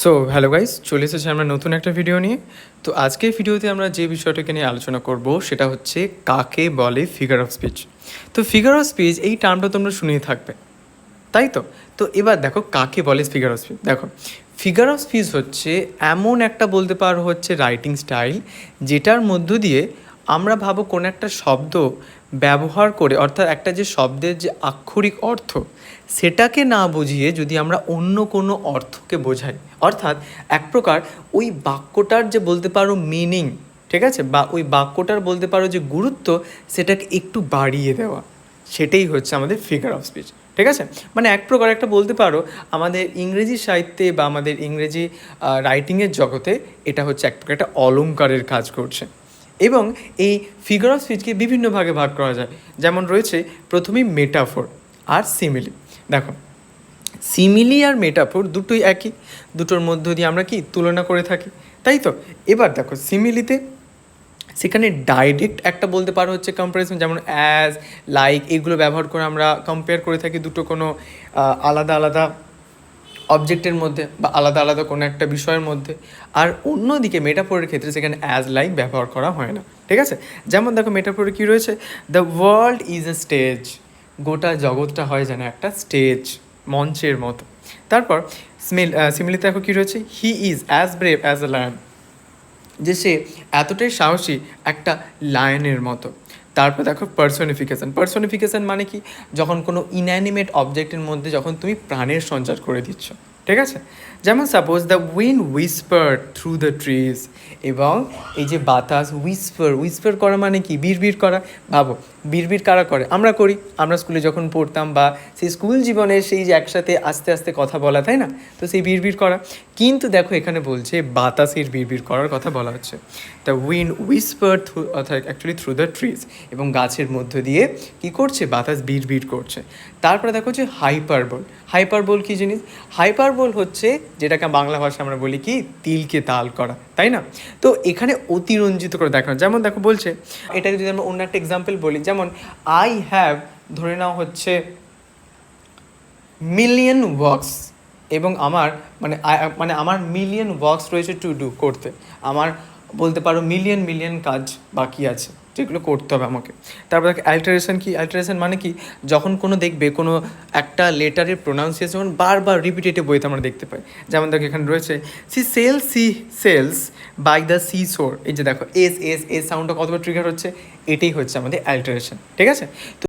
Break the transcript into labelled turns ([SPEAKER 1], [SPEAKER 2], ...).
[SPEAKER 1] So hello guys, চলে এসেছি আমরা নতুন একটা ভিডিও নিয়ে। তো আজকের ভিডিওতে আমরা যে বিষয়টাকে নিয়ে আলোচনা করব সেটা হচ্ছে কাকে বলে ফিগার অফ স্পিচ। তো ফিগার অফ স্পিচ এই টার্মটা তোমরা শুনেই থাকবে, তাই তো। তো এবার দেখো কাকে বলে ফিগার অফ স্পিচ। দেখো, ফিগার অফ স্পিচ হচ্ছে এমন একটা বলতে পারো হচ্ছে রাইটিং স্টাইল, যেটার মধ্য দিয়ে আমরা ভাবো কোনো একটা শব্দ ব্যবহার করে, অর্থাৎ একটা যে শব্দের যে আক্ষরিক অর্থ সেটাকে না বুঝিয়ে যদি আমরা অন্য কোনো অর্থকে বোঝাই, অর্থাৎ এক প্রকার ওই বাক্যটার যে বলতে পারো মিনিং, ঠিক আছে, বা ওই বাক্যটার বলতে পারো যে গুরুত্ব, সেটাকে একটু বাড়িয়ে দেওয়া, সেটাই হচ্ছে আমাদের ফিগার অফ স্পিচ। ঠিক আছে, মানে এক প্রকার একটা বলতে পারো আমাদের ইংরেজি সাহিত্যে বা আমাদের ইংরেজি রাইটিংয়ের জগতে এটা হচ্ছে এক প্রকার একটা অলংকারের কাজ করছে। এবং এই ফিগার অফ স্পিচকে বিভিন্ন ভাগে ভাগ করা যায়, যেমন রয়েছে প্রথমেই মেটাফোর আর সিমিলি। দেখো, সিমিলি আর মেটাফোর দুটোই একই, দুটোর মধ্য দিয়ে আমরা কি তুলনা করে থাকি, তাই তো। এবার দেখো সিমিলিতে সেখানে ডাইরেক্ট একটা বলতে পারো হচ্ছে কম্পারিজন, যেমন অ্যাজ, লাইক, এগুলো ব্যবহার করে আমরা কম্পেয়ার করে থাকি দুটো কোনো আলাদা আলাদা অবজেক্টের মধ্যে বা আলাদা আলাদা কোনো একটা বিষয়ের মধ্যে। আর অন্যদিকে মেটাফোরের ক্ষেত্রে সেখানে অ্যাজ লাইক ব্যবহার করা হয় না, ঠিক আছে। যেমন দেখো মেটাফোরে কী রয়েছে, the world is a stage, গোটা জগৎটা হয় যেন একটা স্টেজ, মঞ্চের মতো। তারপর সিমিলিতে দেখো কী রয়েছে, he is as brave as a lion, যে সে এতটাই সাহসী একটা লায়নের মতো। তারপর দেখো পার্সোনিফিকেশান মানে কি, যখন কোনো ইনঅ্যানিমেট অবজেক্টের মধ্যে যখন তুমি প্রাণের সঞ্চার করে দিচ্ছ, ঠিক আছে। যেমন suppose the wind Whisper through the trees, এবং এই যে বাতাস উইসপার করা মানে কি, বিড়বিড় করা। ভাবো, বিড়বিড় কারা করে, আমরা করি, আমরা স্কুলে যখন পড়তাম বা সেই স্কুল জীবনে সেই যে একসাথে আস্তে আস্তে কথা বলা, তাই না, তো সেই বিড়বিড় করা। কিন্তু দেখো এখানে বলছে বাতাসের বিড়বিড় করার কথা বলা হচ্ছে, দ্য উইন্ড হুইসপার থ্রু, অর্থাৎ অ্যাকচুয়ালি থ্রু দ্য ট্রিজ, এবং গাছের মধ্য দিয়ে কী করছে, বাতাস বিড়বিড় করছে। তারপরে দেখো যে হাইপারবোল কী জিনিস, হাইপারবোল হচ্ছে যেটাকে বাংলা ভাষায় আমরা বলি কি, তিলকে তাল করা, তাই না। তো এখানে অতিরঞ্জিত করে দেখানো, যেমন দেখো বলছে, এটাকে যদি আমরা অন্য একটা এক্সাম্পল বলি, যেমন আই হ্যাভ, ধরে নাও হচ্ছে মিলিয়ন ওয়ার্কস, এবং আমার মানে আমার মিলিয়ন ওয়ার্কস রয়েছে টু ডু, করতে আমার বলতে পারো মিলিয়ন কাজ বাকি আছে যেগুলো করতে হবে আমাকে। তারপর অ্যাল্টারেশন কি, অ্যাল্টারেশন মানে কি, যখন কোনো দেখবে কোনো একটা লেটারের প্রোনাউন্সিয়েশন বারবার রিপিটেটিভ বইতে আমরা দেখতে পাই। যেমন দেখো এখানে রয়েছে she sells by the sea shore, এই যে দেখো এস সাউন্ডটা কতবার ট্রিগার হচ্ছে, এটাই হচ্ছে আমাদের অ্যাল্টারেশন, ঠিক আছে। তো